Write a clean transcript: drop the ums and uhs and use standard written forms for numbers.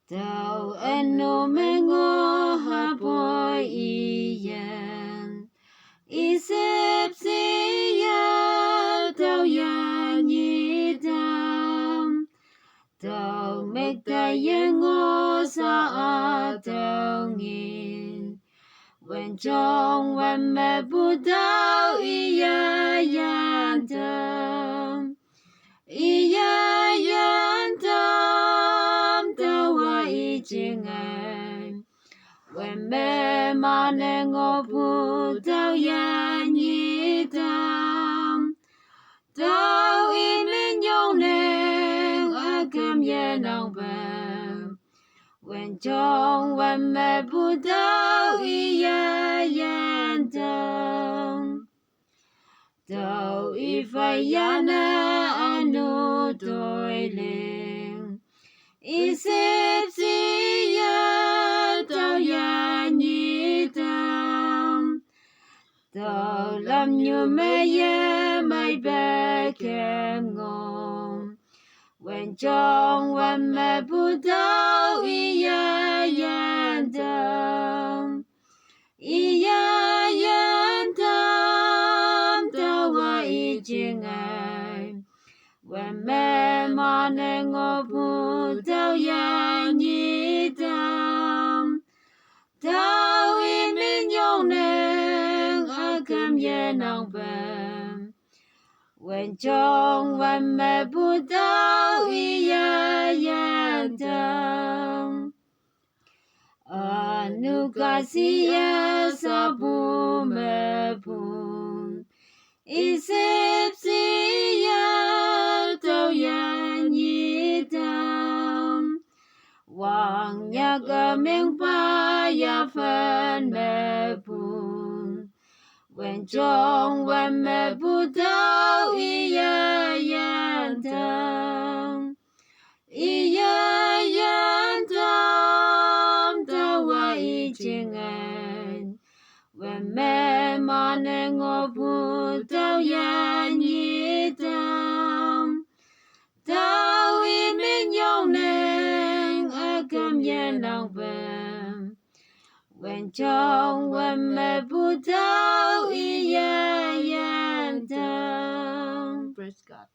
Tao enu mengo hapoi iyan isip siya tao yan yitam tao megtayengo sa atao ngin when chong when me budao iya yantam tawa ichingan when me manengo budao yan yitam tao imin yong neng akam yenang bam when chong when me budao iya yantam tao ifayana anu toiling isip siya tao yan yitam tao lam như me ye mai be kem ngom when chong when me budao iya yantam tawa ichingan when me manengo budao yan yitam tao imin yong neng akam yenang bam when chong when me budao iya yantam anu kasiya sabu me pun isip siya tao yan yitam wang nyaga meng pa ya fan me pun when chong when me budao iya yantam tawa ichingan when me manengo budao yan yitam tao imin yong neng akam yenang bam when chong when me budao iya yantam. Praise God.